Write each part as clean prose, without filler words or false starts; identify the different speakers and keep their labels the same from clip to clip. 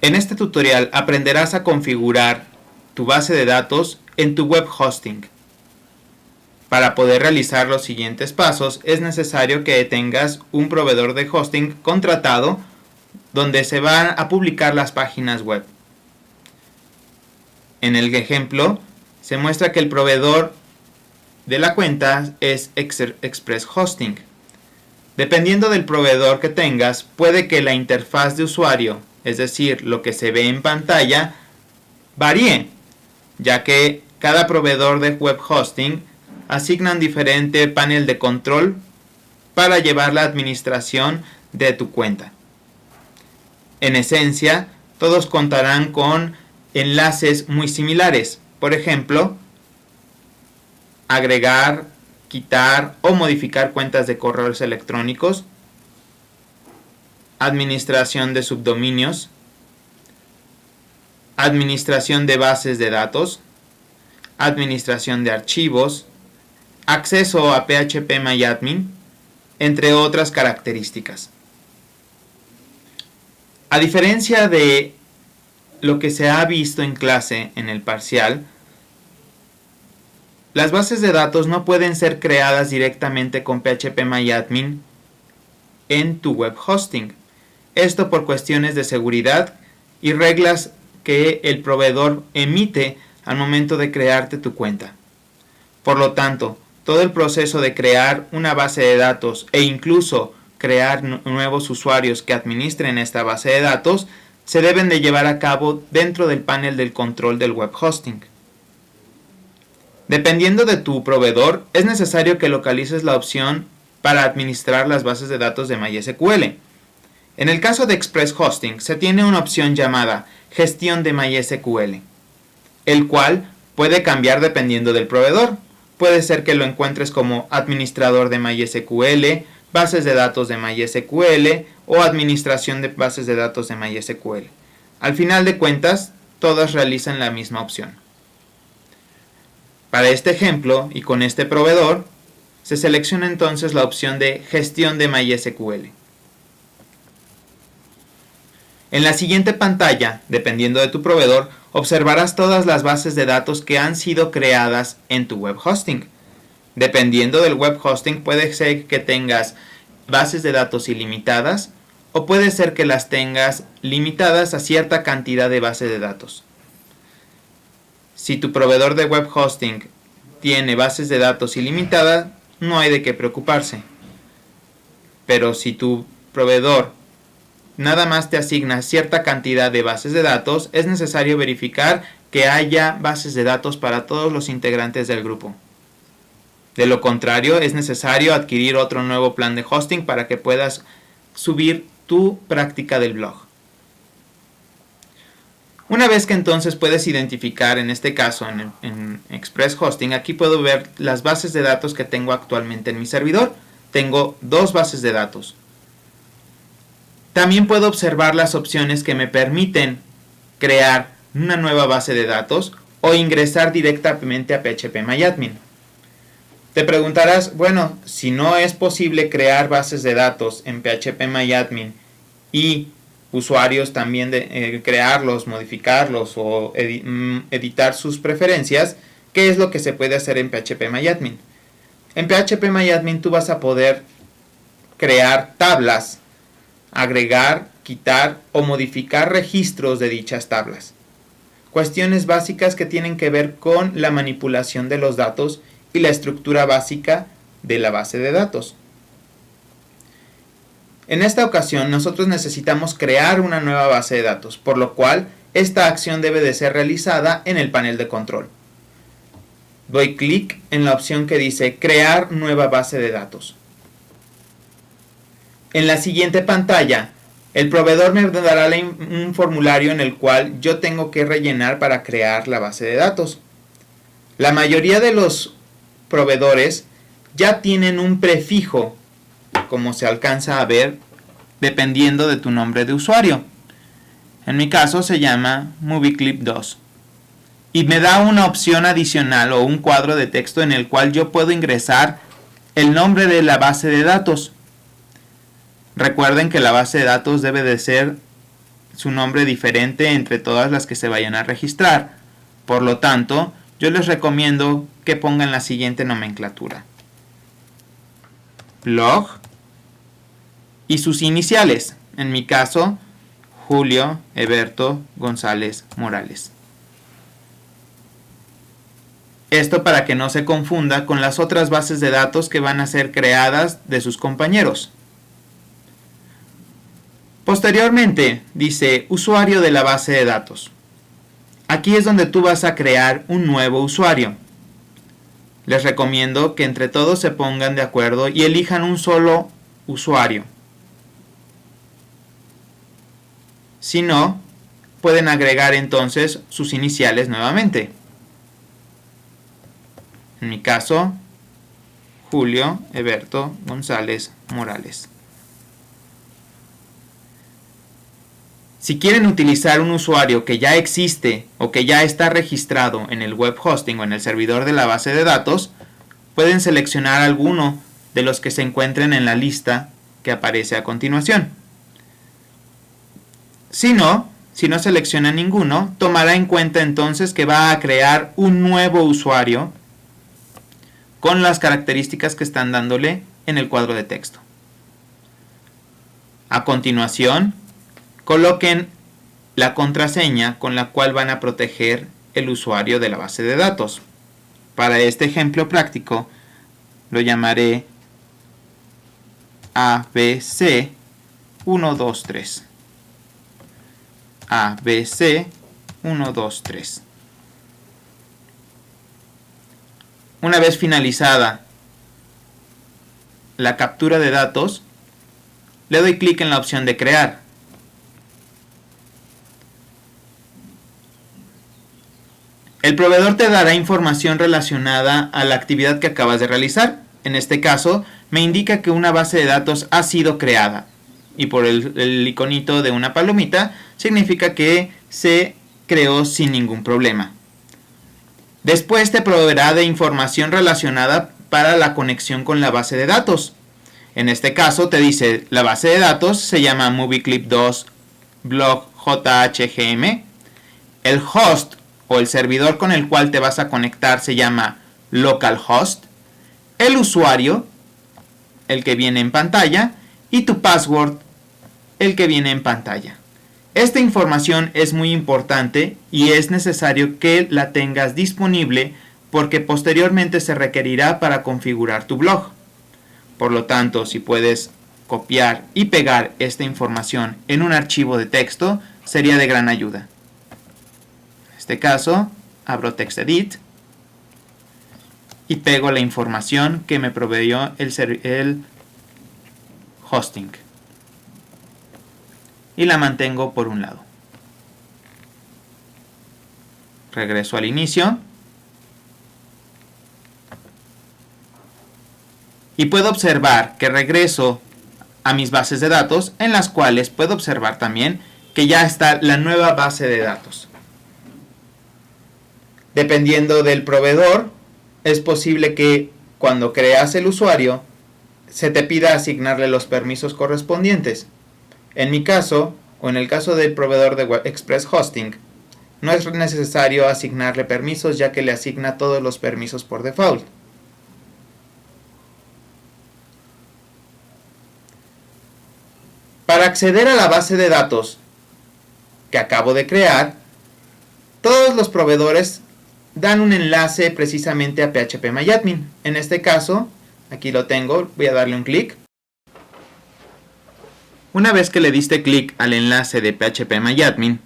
Speaker 1: En este tutorial aprenderás a configurar tu base de datos en tu web hosting. Para poder realizar los siguientes pasos es necesario que tengas un proveedor de hosting contratado donde se van a publicar las páginas web. En el ejemplo se muestra que el proveedor de la cuenta es Express Hosting. Dependiendo del proveedor que tengas, puede que la interfaz de usuario, es decir, lo que se ve en pantalla, varíe, ya que cada proveedor de web hosting asigna un diferente panel de control para llevar la administración de tu cuenta. En esencia, todos contarán con enlaces muy similares. Por ejemplo, agregar, quitar o modificar cuentas de correos electrónicos, administración de subdominios, administración de bases de datos, administración de archivos, acceso a PHPMyAdmin, entre otras características. A diferencia de lo que se ha visto en clase en el parcial, las bases de datos no pueden ser creadas directamente con PHPMyAdmin en tu web hosting. Esto por cuestiones de seguridad y reglas que el proveedor emite al momento de crearte tu cuenta. Por lo tanto, todo el proceso de crear una base de datos e incluso crear nuevos usuarios que administren esta base de datos se deben de llevar a cabo dentro del panel del control del web hosting. Dependiendo de tu proveedor, es necesario que localices la opción para administrar las bases de datos de MySQL. En el caso de Express Hosting, se tiene una opción llamada Gestión de MySQL, el cual puede cambiar dependiendo del proveedor. Puede ser que lo encuentres como administrador de MySQL, bases de datos de MySQL o administración de bases de datos de MySQL. Al final de cuentas, todas realizan la misma opción. Para este ejemplo y con este proveedor, se selecciona entonces la opción de Gestión de MySQL. En la siguiente pantalla, dependiendo de tu proveedor, observarás todas las bases de datos que han sido creadas en tu web hosting. Dependiendo del web hosting, puede ser que tengas bases de datos ilimitadas o puede ser que las tengas limitadas a cierta cantidad de bases de datos. Si tu proveedor de web hosting tiene bases de datos ilimitadas, no hay de qué preocuparse. Pero si tu proveedor nada más te asigna cierta cantidad de bases de datos, es necesario verificar que haya bases de datos para todos los integrantes del grupo. De lo contrario, es necesario adquirir otro nuevo plan de hosting para que puedas subir tu práctica del blog. Una vez que entonces puedes identificar, en este caso en Express Hosting, aquí puedo ver las bases de datos que tengo actualmente en mi servidor. Tengo 2 bases de datos. También puedo observar las opciones que me permiten crear una nueva base de datos o ingresar directamente a PHPMyAdmin. Te preguntarás, bueno, si no es posible crear bases de datos en PHPMyAdmin y usuarios también de crearlos, modificarlos o editar sus preferencias, ¿qué es lo que se puede hacer en PHPMyAdmin? En PHPMyAdmin tú vas a poder crear tablas, agregar, quitar o modificar registros de dichas tablas. Cuestiones básicas que tienen que ver con la manipulación de los datos y la estructura básica de la base de datos. En esta ocasión nosotros necesitamos crear una nueva base de datos, por lo cual esta acción debe de ser realizada en el panel de control. Doy clic en la opción que dice Crear nueva base de datos. En la siguiente pantalla, el proveedor me dará un formulario en el cual yo tengo que rellenar para crear la base de datos. La mayoría de los proveedores ya tienen un prefijo, como se alcanza a ver, dependiendo de tu nombre de usuario. En mi caso se llama MovieClip2. Y me da una opción adicional o un cuadro de texto en el cual yo puedo ingresar el nombre de la base de datos. Recuerden que la base de datos debe de ser su nombre diferente entre todas las que se vayan a registrar. Por lo tanto, yo les recomiendo que pongan la siguiente nomenclatura: blog y sus iniciales. En mi caso, Julio Eberto González Morales. Esto para que no se confunda con las otras bases de datos que van a ser creadas de sus compañeros. Posteriormente, dice usuario de la base de datos. Aquí es donde tú vas a crear un nuevo usuario. Les recomiendo que entre todos se pongan de acuerdo y elijan un solo usuario. Si no, pueden agregar entonces sus iniciales nuevamente. En mi caso, Julio Eberto González Morales. Si quieren utilizar un usuario que ya existe o que ya está registrado en el web hosting o en el servidor de la base de datos, pueden seleccionar alguno de los que se encuentren en la lista que aparece a continuación. Si no selecciona ninguno, tomará en cuenta entonces que va a crear un nuevo usuario con las características que están dándole en el cuadro de texto. A continuación, coloquen la contraseña con la cual van a proteger el usuario de la base de datos. Para este ejemplo práctico, lo llamaré ABC123. ABC123. Una vez finalizada la captura de datos, le doy clic en la opción de crear. El proveedor te dará información relacionada a la actividad que acabas de realizar. En este caso, me indica que una base de datos ha sido creada. Y por el iconito de una palomita, significa que se creó sin ningún problema. Después te proveerá de información relacionada para la conexión con la base de datos. En este caso te dice, la base de datos se llama MovieClip2 blog JHGM. El host o el servidor con el cual te vas a conectar se llama localhost. El usuario, el que viene en pantalla, y tu password, el que viene en pantalla. Esta información es muy importante y es necesario que la tengas disponible porque posteriormente se requerirá para configurar tu blog. Por lo tanto, si puedes copiar y pegar esta información en un archivo de texto, sería de gran ayuda. En este caso, abro TextEdit y pego la información que me proveyó el hosting. Y la mantengo por un lado. Regreso al inicio. Y puedo observar que regreso a mis bases de datos, en las cuales puedo observar también que ya está la nueva base de datos. Dependiendo del proveedor, es posible que cuando creas el usuario, se te pida asignarle los permisos correspondientes. En mi caso, o en el caso del proveedor de Express Hosting, no es necesario asignarle permisos ya que le asigna todos los permisos por default. Para acceder a la base de datos que acabo de crear, todos los proveedores dan un enlace precisamente a PHPMyAdmin. En este caso, aquí lo tengo, voy a darle un clic. Una vez que le diste clic al enlace de PHPMyAdmin,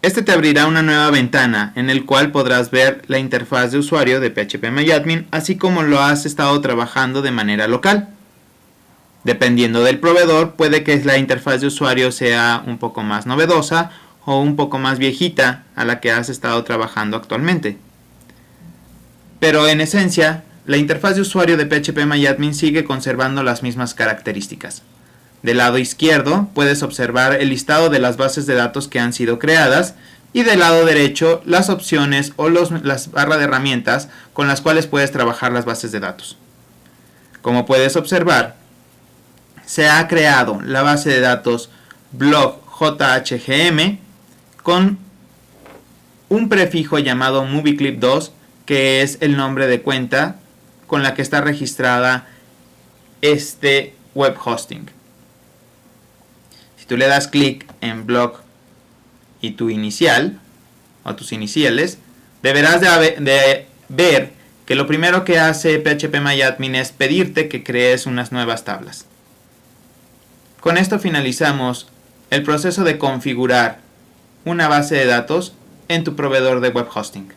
Speaker 1: este te abrirá una nueva ventana en el cual podrás ver la interfaz de usuario de PHPMyAdmin, así como lo has estado trabajando de manera local. Dependiendo del proveedor, puede que la interfaz de usuario sea un poco más novedosa o un poco más viejita a la que has estado trabajando actualmente. Pero en esencia, la interfaz de usuario de PHPMyAdmin sigue conservando las mismas características. Del lado izquierdo puedes observar el listado de las bases de datos que han sido creadas y del lado derecho las opciones o las barras de herramientas con las cuales puedes trabajar las bases de datos. Como puedes observar, se ha creado la base de datos blog JHGM con un prefijo llamado MovieClip2, que es el nombre de cuenta con la que está registrada este web hosting. Si tú le das clic en blog y tu inicial o tus iniciales, deberás de ver que lo primero que hace PHPMyAdmin es pedirte que crees unas nuevas tablas. Con esto finalizamos el proceso de configurar una base de datos en tu proveedor de web hosting.